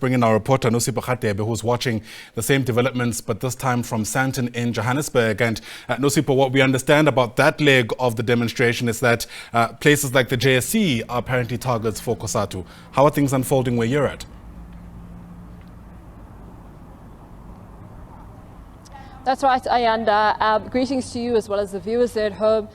bring in our reporter, Nosipa Khatebe, who's watching the same developments, but this time from Sandton in Johannesburg. And Nosipa, what we understand about that leg of the demonstration is that places like the JSE are apparently targets for COSATU. How are things unfolding where you're at? That's right, Ayanda. Greetings to you as well as the viewers there at home.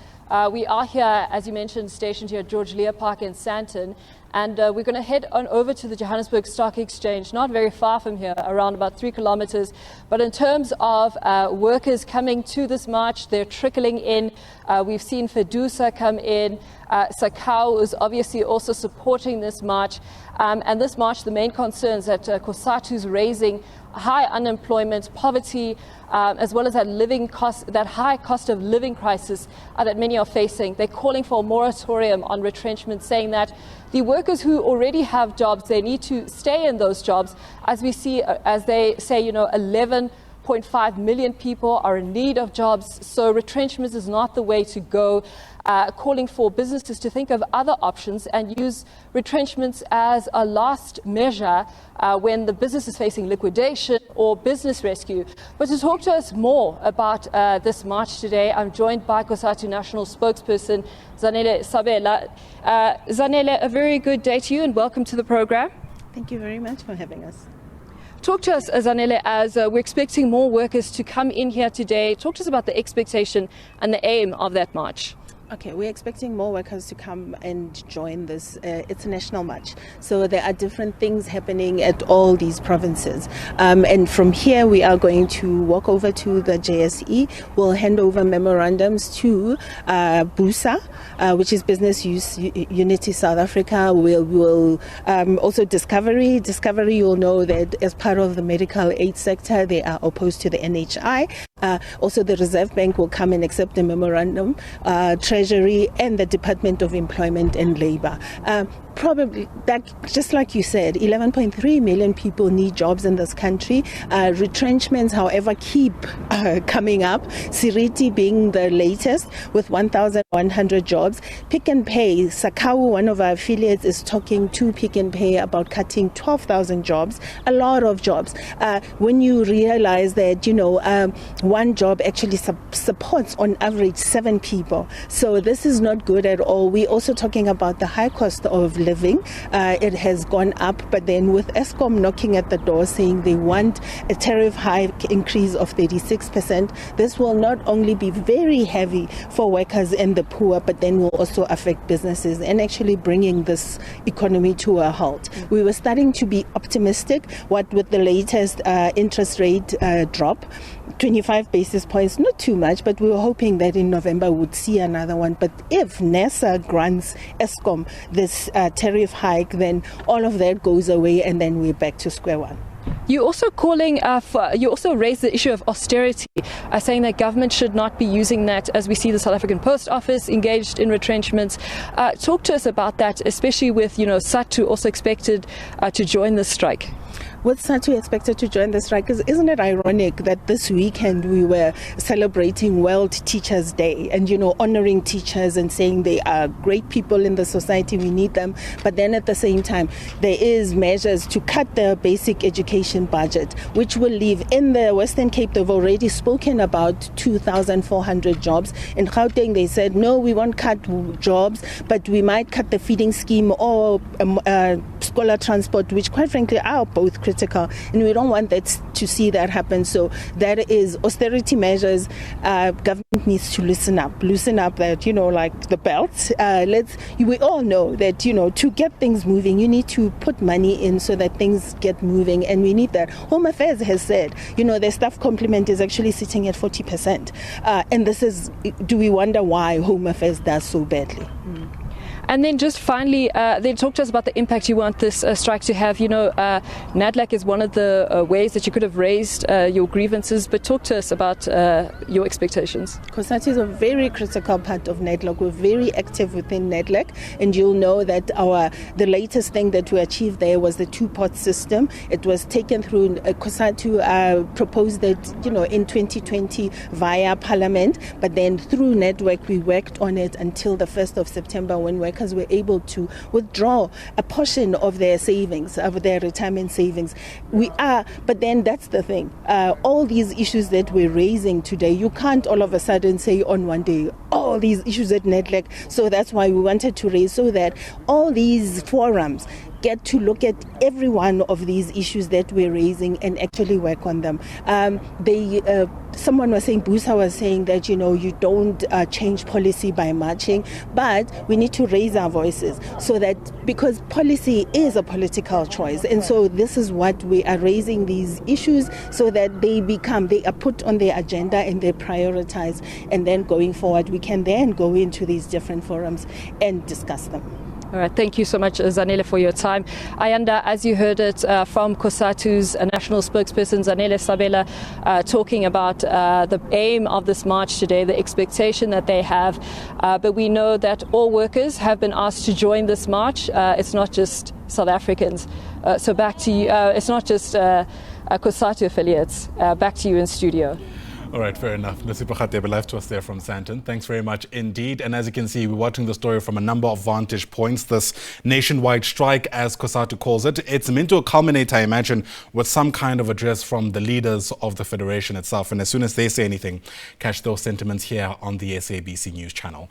We are here, as you mentioned, stationed here at George Lear Park in Sandton. And we're going to head on over to the Johannesburg Stock Exchange, not very far from here, around about 3 kilometers. But in terms of workers coming to this march, they're trickling in. We've seen Fedusa come in. Sakau is obviously also supporting this march. And this march, the main concerns that COSATU is raising high unemployment, poverty, as well as that high cost of living crisis that many are facing. They're calling for a moratorium on retrenchment, saying that the workers who already have jobs, they need to stay in those jobs. As we see, as they say, 11.5 million people are in need of jobs. So retrenchment is not the way to go. Calling for businesses to think of other options and use retrenchments as a last measure when the business is facing liquidation or business rescue. But to talk to us more about this march today, I'm joined by COSATU National Spokesperson Zanele Sabela. Zanele, a very good day to you and welcome to the program. Thank you very much for having us. Talk to us, Zanele, as we're expecting more workers to come in here today. Talk to us about the expectation and the aim of that march. Okay, we're expecting more workers to come and join this. It's a national march. So there are different things happening at all these provinces. And from here, we are going to walk over to the JSE. We'll hand over memorandums to BUSA, which is Business Use Unity South Africa. We'll also Discovery. Discovery, you'll know that as part of the medical aid sector, they are opposed to the NHI. Also, the Reserve Bank will come and accept the memorandum. Treasury and the Department of Employment and Labour. Probably, that, just like you said, 11.3 million people need jobs in this country. Retrenchments, however, keep coming up. Siriti being the latest with 1,100 jobs. Pick and Pay, Sakau, one of our affiliates, is talking to Pick and Pay about cutting 12,000 jobs. A lot of jobs. When you realize that, one job actually supports on average 7 people. So this is not good at all. We're also talking about the high cost of living. It has gone up, but then with Eskom knocking at the door saying they want a tariff hike increase of 36%, this will not only be very heavy for workers and the poor, but then will also affect businesses and actually bringing this economy to a halt. We were starting to be optimistic, what with the latest interest rate drop, 25 basis points, not too much, but we were hoping that in November we'd see another one. But if NASA grants Eskom this tariff hike, then all of that goes away and then we're back to square one. You also you also raised the issue of austerity, saying that government should not be using that, as we see the South African Post Office engaged in retrenchments. Talk to us about that, especially with SATU also expected to join the strike. With SATU expected to join the strike, isn't it ironic that this weekend we were celebrating World Teachers Day and, honoring teachers and saying they are great people in the society, we need them. But then at the same time, there is measures to cut the basic education budget, which will leave in the Western Cape, they've already spoken about 2,400 jobs. In Gauteng, they said, no, we won't cut jobs, but we might cut the feeding scheme or scholar transport, which quite frankly are both critical, and we don't want that to see that happen. So that is austerity measures. Government needs to loosen up that, like the belt. We all know that, to get things moving, you need to put money in so that things get moving, and we need that. Home Affairs has said, their staff complement is actually sitting at 40%. And this is, do we wonder why Home Affairs does so badly? And then just finally, then talk to us about the impact you want this strike to have. NADLAC is one of the ways that you could have raised your grievances, but talk to us about your expectations. COSATU is a very critical part of NADLAC. We're very active within NADLAC, and you'll know that the latest thing that we achieved there was the 2-pot system. It was taken through, COSATU proposed it, in 2020 via Parliament, but then through Network we worked on it until the 1st of September when workers were able to withdraw a portion of their savings, of their retirement savings. But then that's the thing. All these issues that we're raising today, you can't all of a sudden say on one day, all these issues at NEDLAC. So that's why we wanted to raise, so that all these forums get to look at every one of these issues that we're raising and actually work on them. Someone was saying, Busa was saying that, you don't change policy by marching, but we need to raise our voices, so that, because policy is a political choice. And so this is what we are raising, these issues, so that they are put on their agenda and they're prioritized. And then going forward, we can then go into these different forums and discuss them. All right, thank you so much, Zanele, for your time. Ayanda, as you heard it from COSATU's national spokesperson, Zanele Sabela, talking about the aim of this march today, the expectation that they have. But we know that all workers have been asked to join this march. It's not just South Africans. So back to you. It's not just COSATU affiliates. Back to you in studio. All right, fair enough. Nosipho Khatebe, live to us there from Sandton. Thanks very much indeed. And as you can see, we're watching the story from a number of vantage points. This nationwide strike, as COSATU calls it, it's meant to culminate, I imagine, with some kind of address from the leaders of the federation itself. And as soon as they say anything, catch those sentiments here on the SABC News channel.